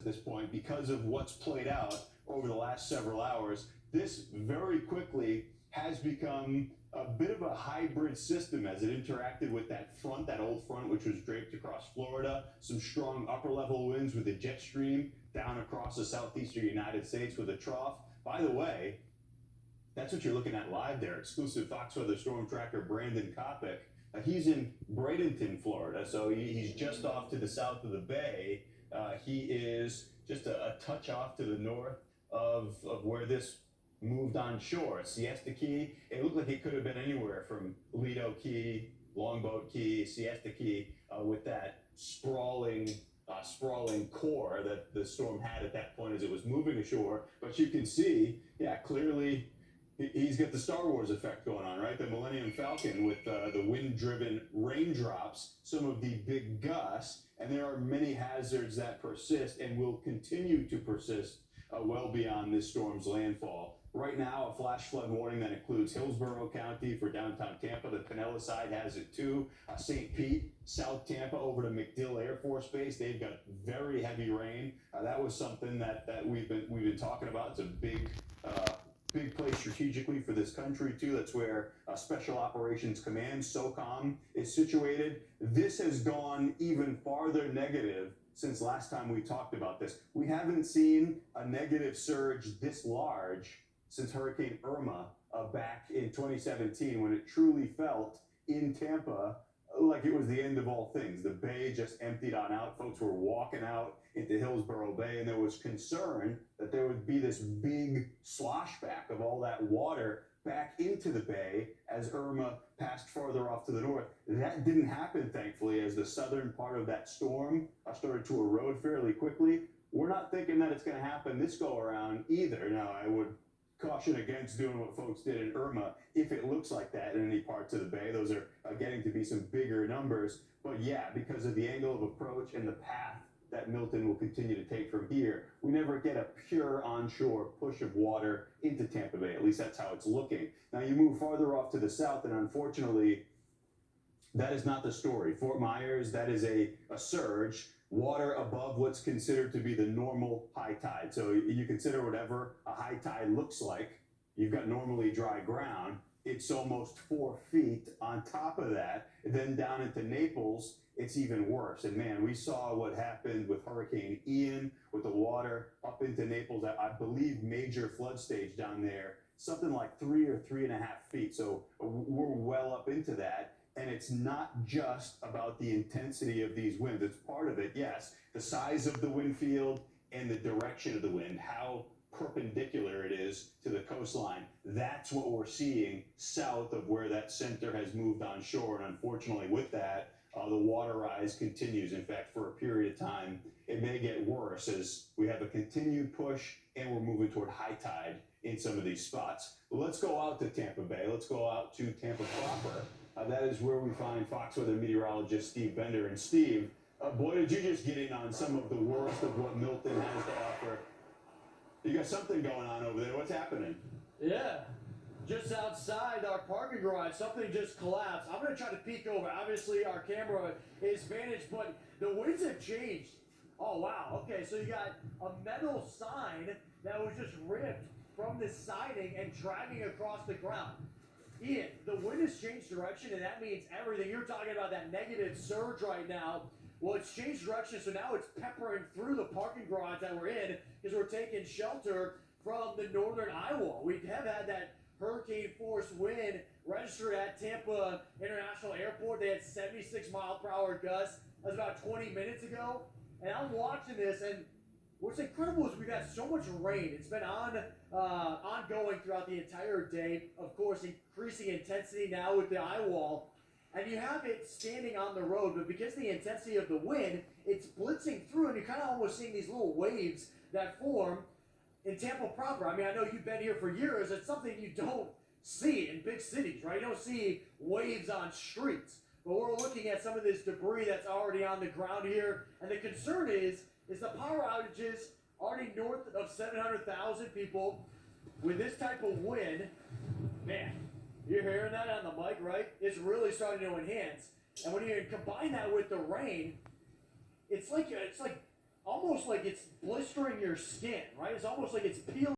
this point because of what's played out over the last several hours. This very quickly has become a bit of a hybrid system as it interacted with that front, that old front, which was draped across Florida. Some strong upper level winds with a jet stream down across the southeastern United States with a trough. By the way, that's what you're looking at live there. Exclusive Fox Weather Storm Tracker Brandon Kopic. He's in Bradenton, Florida, so he's just off to the south of the bay. He is just a touch off to the north of where this moved on shore. Siesta Key, it looked like it could have been anywhere from Lido Key, Longboat Key, Siesta Key, with that sprawling core that the storm had at that point as it was moving ashore. But you can see, yeah, clearly he's got the Star Wars effect going on, right? The Millennium Falcon with the wind-driven raindrops, some of the big gusts, and there are many hazards that persist and will continue to persist well beyond this storm's landfall. Right now, a flash flood warning that includes Hillsborough County for downtown Tampa. The Pinellas side has it too. St. Pete, South Tampa, over to MacDill Air Force Base. They've got very heavy rain. That was something that we've been talking about. It's a big place strategically for this country too. That's where Special Operations Command, SOCOM, is situated. This has gone even farther negative since last time we talked about this. We haven't seen a negative surge this large since Hurricane Irma back in 2017, when it truly felt in Tampa like it was the end of all things. The bay just emptied on out. Folks were walking out into Hillsborough Bay, and there was concern that there would be this big slosh back of all that water back into the bay as Irma passed farther off to the north. That didn't happen, thankfully, as the southern part of that storm started to erode fairly quickly. We're not thinking that it's going to happen this go around either. Now, I would caution against doing what folks did in Irma if it looks like that in any parts of the bay. Those are getting to be some bigger numbers. But yeah, because of the angle of approach and the path that Milton will continue to take from here, we never get a pure onshore push of water into Tampa Bay. At least that's how it's looking. Now you move farther off to the south, and unfortunately, that is not the story. Fort Myers, that is a surge, water above what's considered to be the normal high tide. So you consider whatever a high tide looks like. You've got normally dry ground. It's almost 4 feet on top of that. And then down into Naples, it's even worse. And man, we saw what happened with Hurricane Ian, with the water up into Naples. I believe major flood stage down there, something like 3 or 3.5 feet. So we're well up into that. And it's not just about the intensity of these winds. It's part of it, yes. The size of the wind field and the direction of the wind, how perpendicular it is to the coastline. That's what we're seeing south of where that center has moved on shore. And unfortunately with that, the water rise continues. In fact, for a period of time, it may get worse as we have a continued push and we're moving toward high tide in some of these spots. Let's go out to Tampa Bay. Let's go out to Tampa proper. That is where we find Fox Weather meteorologist Steve Bender. And Steve, boy, did you just get in on some of the worst of what Milton has to offer. You got something going on over there. What's happening? Yeah, just outside our parking garage, something just collapsed. I'm going to try to peek over. Obviously, our camera is vantage, but the winds have changed. Oh, wow. Okay, so you got a metal sign that was just ripped from the siding and dragging across the ground. Ian, the wind has changed direction, and that means everything. You're talking about that negative surge right now. Well, it's changed direction, so now it's peppering through the parking garage that we're in because we're taking shelter from the northern eye wall. We have had that hurricane force wind registered at Tampa International Airport. They had 76 mile per hour gusts. That was about 20 minutes ago. And I'm watching this, and what's incredible is we've had so much rain. It's been ongoing throughout the entire day. Of course, increasing intensity now with the eye wall. And you have it standing on the road, but because of the intensity of the wind, it's blitzing through, and you're kind of almost seeing these little waves that form in Tampa proper. I mean, I know you've been here for years. It's something you don't see in big cities, right? You don't see waves on streets. But we're looking at some of this debris that's already on the ground here, and the concern is the power outages already north of 700,000 people with this type of wind. Man, you're hearing that on the mic, right? It's really starting to enhance. And when you combine that with the rain, it's like almost like it's blistering your skin, right? It's almost like it's peeling.